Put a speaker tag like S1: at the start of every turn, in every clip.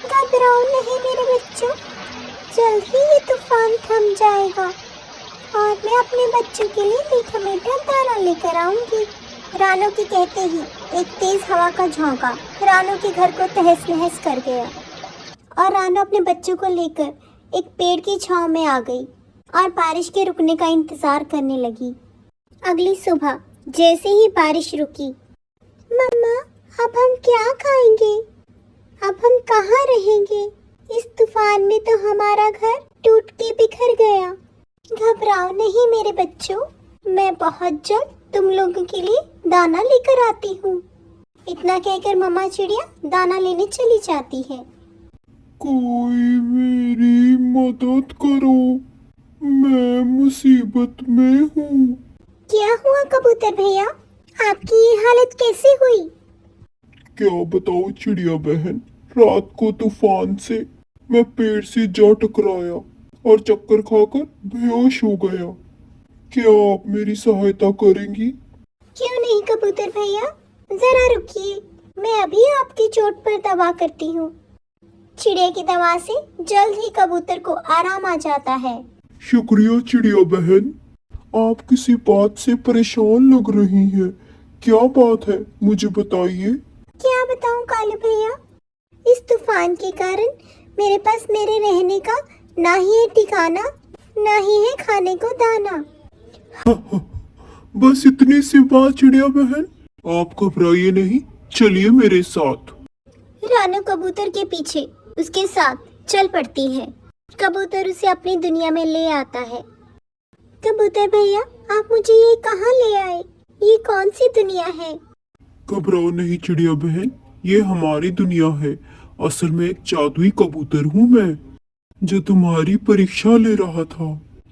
S1: घबराओ नहीं मेरे बच्चों, जल्द ही ये तूफान थम जाएगा और मैं अपने बच्चों के लिए मीठा मीठा दाना लेकर आऊंगी। रानो के कहते ही एक तेज हवा का झोंका रानो के घर को तहस नहस कर गया और रानो अपने बच्चों को लेकर एक पेड़ की छांव में आ गई और बारिश के रुकने का इंतजार करने लगी। अगली सुबह जैसे ही बारिश रुकी, मम्मा अब हम क्या खाएंगे, अब हम कहाँ रहेंगे, इस तूफान में तो हमारा घर टूट के बिखर गया। घबराओ नहीं मेरे बच्चों, मैं बहुत जल्द तुम लोगों के लिए दाना लेकर आती हूँ। इतना कहकर मम्मा चिड़िया दाना लेने चली जाती है।
S2: कोई मेरी मदद करो, मैं मुसीबत में हूँ।
S1: क्या हुआ कबूतर भैया, आपकी ये हालत कैसे हुई?
S2: क्या बताओ चिड़िया बहन, रात को तूफान से मैं पेड़ से जा टकराया और चक्कर खाकर बेहोश हो गया। क्या आप मेरी सहायता करेंगी?
S1: क्यों नहीं कबूतर भैया, जरा रुकिए, मैं अभी आपकी चोट पर दवा करती हूँ। चिड़िया की दवा से जल्द ही कबूतर को आराम आ जाता है।
S2: शुक्रिया चिड़िया बहन, आप किसी बात से परेशान लग रही हैं। क्या बात है, मुझे बताइए।
S1: क्या बताऊं कालू भैया, इस तूफान के कारण मेरे पास मेरे रहने का ना ही है ठिकाना, ना ही है खाने को दाना।
S2: बस इतनी सी बात चिड़िया बहन, आप घबराइए नहीं, चलिए मेरे साथ।
S1: रानो कबूतर के पीछे उसके साथ चल पड़ती है। कबूतर उसे अपनी दुनिया में ले आता है। कबूतर भैया, आप मुझे ये कहाँ ले आए, ये कौन सी दुनिया है?
S2: घबराओ नहीं चिड़िया बहन, ये हमारी दुनिया है। असल में एक जादुई कबूतर हूँ मैं, जो तुम्हारी परीक्षा ले रहा था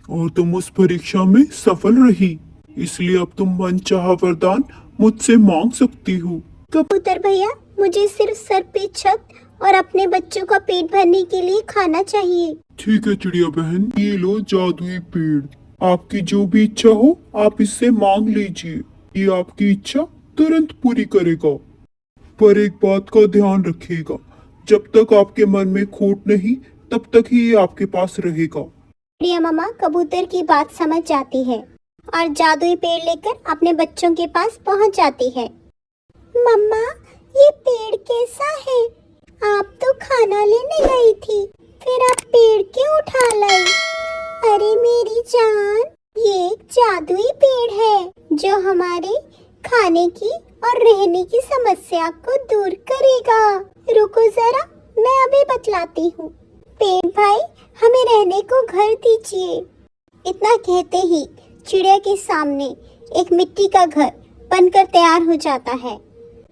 S2: और तुम उस परीक्षा में सफल रही, इसलिए अब तुम मनचाहा वरदान मुझसे मांग सकती हो।
S1: कबूतर भैया, मुझे सिर्फ सर पे छत और अपने बच्चों का पेट भरने के लिए खाना चाहिए।
S2: ठीक है चिड़िया बहन, ये लो जादुई पेड़, आपकी जो भी इच्छा हो आप इससे मांग लीजिए, ये आपकी इच्छा तुरंत पूरी करेगा। पर एक बात का ध्यान रखिएगा, जब तक आपके मन में खोट नहीं तब तक ही ये आपके पास रहेगा।
S1: चिड़िया मामा कबूतर की बात समझ जाती है और जादुई पेड़ लेकर अपने बच्चों के पास पहुंच जाती है। मम्मा, ये पेड़ कैसा है? आप तो खाना लेने गई थी, फिर आप पेड़ क्यों उठा लाई? अरे मेरी जान, ये एक जादुई पेड़ है जो हमारे खाने की और रहने की समस्या को दूर करेगा। रुको जरा, मैं अभी बतलाती हूँ। पेड़ भाई, हमें रहने को घर दीजिए। इतना कहते ही चिड़िया के सामने एक मिट्टी का घर बनकर तैयार हो जाता है।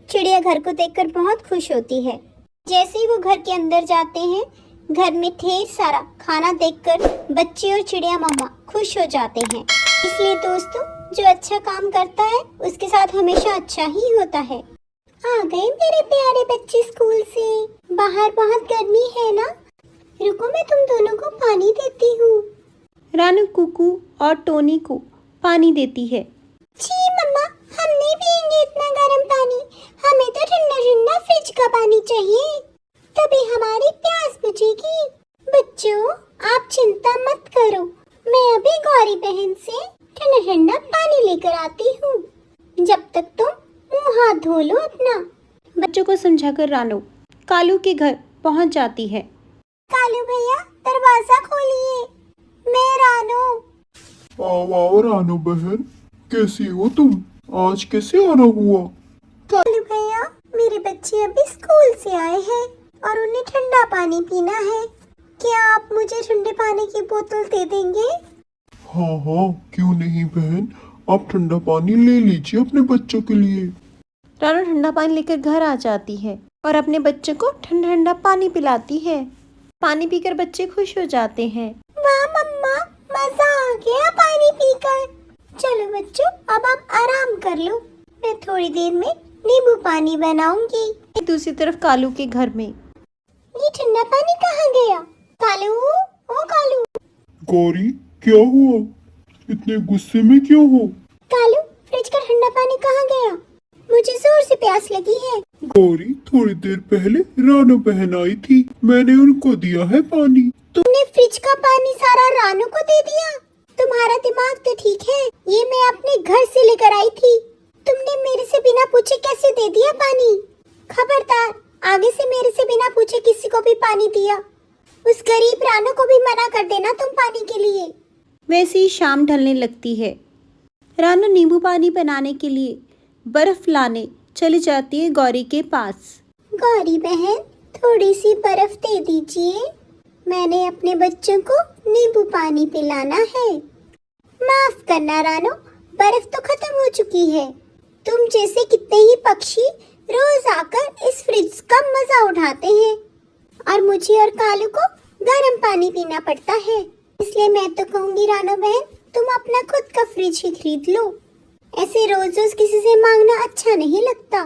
S1: चिड़िया घर को देखकर बहुत खुश होती है। जैसे ही वो घर के अंदर जाते हैं, घर में ढेर सारा खाना देखकर बच्चे और चिड़िया मामा खुश हो जाते हैं। इसलिए दोस्तों, जो अच्छा काम करता है उसके साथ हमेशा अच्छा ही होता है। आ गए मेरे प्यारे बच्चे स्कूल से, बाहर बहुत गर्मी है ना? रुको, मैं तुम दोनों को पानी देती हूँ।
S3: रानू कुकू और टोनी को पानी देती है।
S1: जी मम्मा, हम नहीं पियेंगे इतना गर्म पानी, हमें तो ठंडा ठंडा फ्रिज का पानी चाहिए, तभी हमारी प्यास बुझेगी। बच्चों, आप चिंता मत करो, मैं अभी गौरी बहन से ठंडा ठंडा पानी लेकर आती हूँ। जब तक तुम मुंह हाथ धो लो अपना।
S3: बच्चों को समझाकर रानू कालू के घर पहुंच जाती है।
S1: कालू भैया, दरवाजा खोलिए, मैं रानू।
S2: आओ आओ रानू बहन, कैसी हो तुम? आज कैसे आना हुआ?
S1: कालू भैया, मेरे बच्चे अभी स्कूल से आए हैं और उन्हें ठंडा पानी पीना है। क्या आप मुझे ठंडे पानी की बोतल दे देंगे?
S2: हाँ हाँ, क्यों नहीं बहन, आप ठंडा पानी ले लीजिए अपने बच्चों के लिए।
S3: रानू ठंडा पानी लेकर घर आ जाती है और अपने बच्चों को ठंडा ठंडा पानी पिलाती है। पानी पीकर बच्चे खुश हो जाते हैं।
S1: वाह मम्मा, मजा आ गया पानी पीकर। चलो बच्चों, अब आप आराम कर लो, मैं थोड़ी देर में नींबू पानी बनाऊंगी।
S3: दूसरी तरफ कालू के घर में
S1: ये ठंडा पानी कहाँ गया? कालू, ओ कालू।
S2: गौरी, क्या हुआ? इतने गुस्से में क्यों हो?
S1: कालू, फ्रिज का ठंडा पानी कहाँ गया? मुझे जोर से प्यास लगी है।
S2: गौरी, थोड़ी देर पहले रानू बहन आई थी, मैंने उनको दिया है पानी।
S1: तुमने फ्रिज का पानी सारा रानू को दे दिया? तुम्हारा दिमाग तो ठीक है, ये मैं अपने घर से लेकर आई थी। तुमने मेरे से बिना पूछे कैसे दे दिया पानी? खबरदार, आगे से मेरे से बिना पूछे किसी को भी पानी दिया, उस गरीब रानू को भी मना कर देना तुम पानी के लिए।
S3: वैसे ही शाम ढलने लगती है। रानू नींबू पानी बनाने के लिए बर्फ लाने चली जाती है गौरी के पास।
S1: गौरी बहन, थोड़ी सी बर्फ दे दीजिए, मैंने अपने बच्चों को नींबू पानी पिलाना है। माफ करना रानो, बर्फ तो खत्म हो चुकी है। तुम जैसे कितने ही पक्षी रोज आकर इस फ्रिज का मजा उठाते हैं और मुझे और कालू को गर्म पानी पीना पड़ता है। इसलिए मैं तो कहूँगी रानो बहन, तुम अपना खुद का फ्रिज ही खरीद लो। ऐसे रोज रोज किसी से मांगना अच्छा नहीं लगता।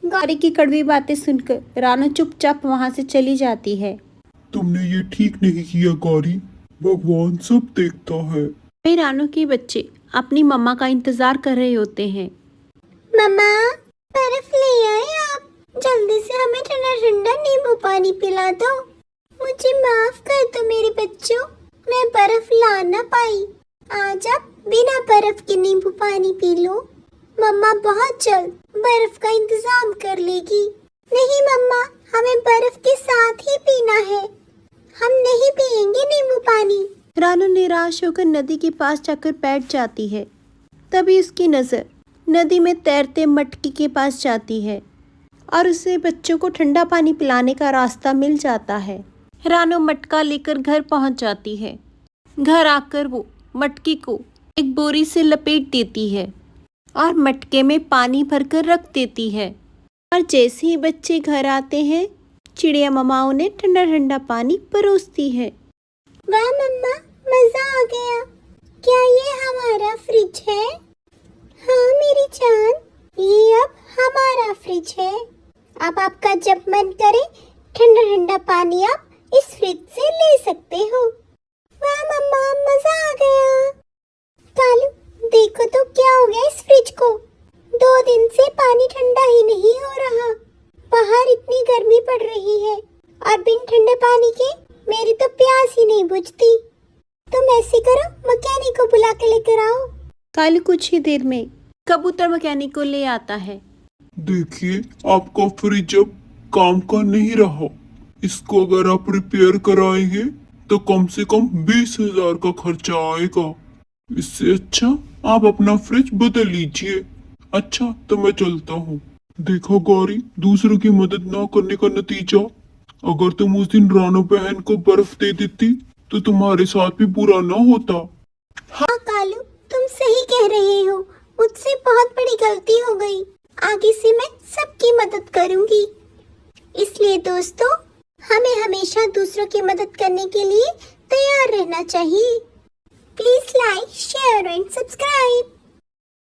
S3: गौरी की कड़वी बातें सुनकर रानू चुपचाप वहाँ से चली जाती है।
S2: तुमने ये ठीक नहीं किया गौरी, भगवान सब देखता है।
S3: वही रानू के बच्चे अपनी मम्मा का इंतजार कर रहे होते हैं।
S1: मम्मा, बर्फ ले आए आप, जल्दी से हमें ठंडा ठंडा नींबू पानी पिला दो। मुझे माफ कर दो मेरे बच्चों, मैं बर्फ ला ना पाई। आज आप बिना बर्फ के नींबू पानी पी लो, मम्मा बहुत जल्द बर्फ का इंतजाम कर लेगी। नहीं मम्मा, हमें बर्फ के साथ ही पीना है, हम नहीं पिएंगे नींबू पानी।
S3: रानू निराश होकर नदी के पास जाकर बैठ जाती है। तभी उसकी नज़र नदी में तैरते मटकी के पास जाती है और उसे बच्चों को ठंडा पानी पिलाने का रास्ता मिल जाता है। रानू मटका लेकर घर पहुंच जाती है। घर आकर वो मटकी को एक बोरी से लपेट देती है और मटके में पानी भरकर रख देती है। और जैसे ही बच्चे घर आते हैं, चिड़िया मम्मा उन्हें ठंडा ठंडा पानी परोसती है।
S1: वाह मम्मा, मजा आ गया। क्या ये हमारा फ्रिज है? हाँ मेरी जान, ये अब हमारा फ्रिज है। अब आपका जब मन करे ठंडा ठंडा पानी आप इस फ्रिज से ले सकते हो। वाह मम्मा, मजा आ गया। कालू, देखो तो क्या हो गया इस फ्रिज को, 2 दिन से पानी ठंडा ही नहीं हो रहा। बाहर इतनी गर्मी पड़ रही है और बिन ठंडे पानी के मेरी तो प्यास ही नहीं बुझती। तुम ऐसे करो, मैकेनिक को बुला के लेकर आओ।
S3: कालू कुछ ही देर में कबूतर मैकेनिक को ले आता है।
S2: देखिए, आपका फ्रिज अब काम का नहीं रहा। इसको अगर आप रिपेयर कराएंगे तो कम से कम 20,000 का खर्चा आएगा। इससे अच्छा आप अपना फ्रिज बदल लीजिए। अच्छा, तो मैं चलता हूँ। देखो गौरी, दूसरों की मदद ना करने का नतीजा, अगर तुम उस दिन रानू बहन को बर्फ दे देती तो तुम्हारे साथ भी बुरा ना होता।
S1: हाँ कालू, तुम सही कह रहे हो, मुझसे बहुत बड़ी गलती हो गई। आगे से मैं सबकी मदद करूंगी। इसलिए दोस्तों, हमें हमेशा दूसरों की मदद करने के लिए तैयार रहना चाहिए। Please like, share and subscribe.